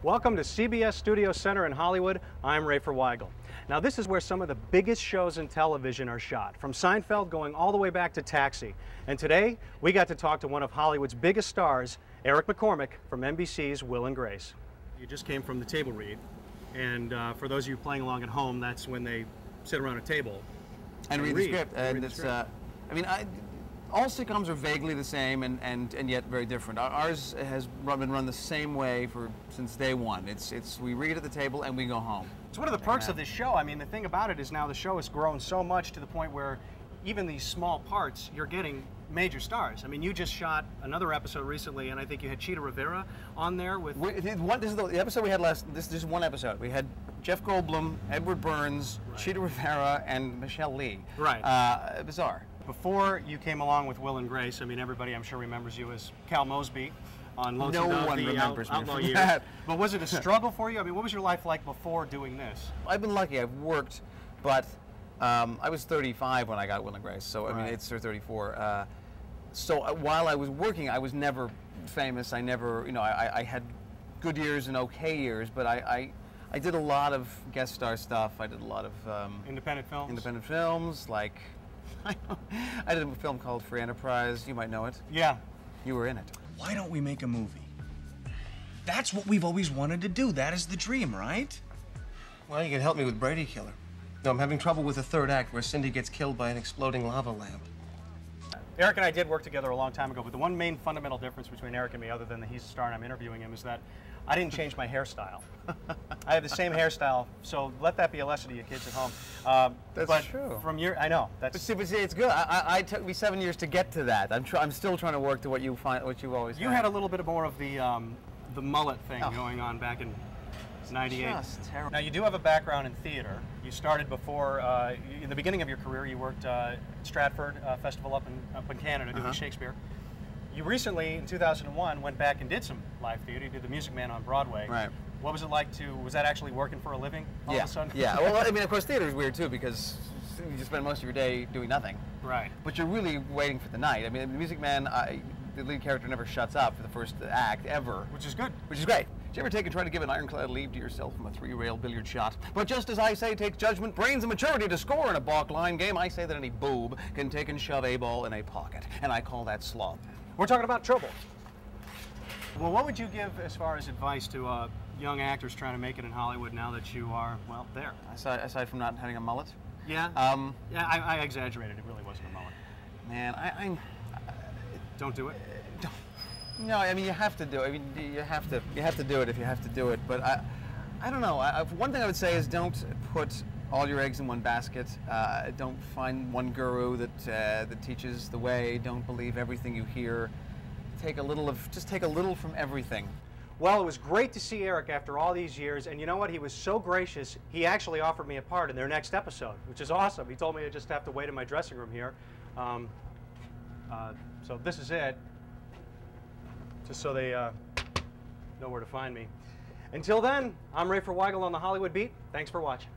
Welcome to CBS Studio Center in Hollywood. I'm Rafer Weigel. Now this is where some of the biggest shows in television are shot, from Seinfeld going all the way back to Taxi. And today we got to talk to one of Hollywood's biggest stars, Eric McCormack from NBC's Will and Grace. You just came from the table read, and for those of you playing along at home, that's when they sit around a table and read the script. And it's, I mean, all sitcoms are vaguely the same and yet very different. Ours has been run the same way since day one. We read at the table and we go home. It's one of the perks of this show. I mean, the thing about it is now the show has grown so much to the point where even these small parts, you're getting major stars. I mean, you just shot another episode recently, and I think you had Cheetah Rivera on there with... This is the episode we had this is one episode. We had Jeff Goldblum, Edward Burns, right, Cheetah Rivera, and Michelle Lee. Right. Bizarre. Before you came along with Will and Grace, I mean, everybody I'm sure remembers you as Cal Mosby on Lonesome Dove, no one remembers me Outlaw from Years. that. But was it a struggle for you? I mean, what was your life like before doing this? I've been lucky. I've worked, but I was 35 when I got Will and Grace, so I mean, it's 34. So while I was working, I was never famous. I never, I had good years and okay years, but I did a lot of guest star stuff. I did a lot of independent films. Independent films, like I did a film called Free Enterprise. You might know it. Yeah, you were in it. Why don't we make a movie? That's what we've always wanted to do. That is the dream, right? Well, you can help me with Brady Killer. No, I'm having trouble with the third act where Cindy gets killed by an exploding lava lamp. Eric and I did work together a long time ago, but the one main fundamental difference between Eric and me, other than that he's a star and I'm interviewing him, is that I didn't change my hairstyle. I have the same hairstyle, so let that be a lesson to you kids at home. That's true. From your, I know. That's. But see, it's good. It took me 7 years to get to that. I'm still trying to work to what you've always. You had a little bit more of the mullet thing going on back in '98. Just terrible. Now you do have a background in theater. You started before, in the beginning of your career, you worked at Stratford Festival up in Canada doing Shakespeare. You recently, in 2001, went back and did some live theater. You did The Music Man on Broadway. Right. What was it like was that actually working for a living all of a sudden? Yeah, well, I mean, of course, theater is weird too because you spend most of your day doing nothing. Right. But you're really waiting for the night. I mean, The Music Man, the lead character never shuts up for the first act ever. Which is good. Which is great. Did you ever take and try to give an ironclad lead to yourself from a 3-rail billiard shot? But just as I say it takes judgment, brains, and maturity to score in a balk line game, I say that any boob can take and shove a ball in a pocket. And I call that sloth. We're talking about trouble. Well, what would you give as far as advice to young actors trying to make it in Hollywood now that you are, well, there? Aside from not having a mullet? Yeah. Yeah, I exaggerated. It really wasn't a mullet. Man, I don't do it. No, I mean you have to do it. I mean you have to do it if you have to do it. But I don't know. One thing I would say is don't put all your eggs in one basket. Don't find one guru that teaches the way. Don't believe everything you hear. Just take a little from everything. Well, it was great to see Eric after all these years, and you know what? He was so gracious, he actually offered me a part in their next episode, which is awesome. He told me I just have to wait in my dressing room here. So this is it, just so they know where to find me. Until then, I'm Rafer Weigel on the Hollywood Beat. Thanks for watching.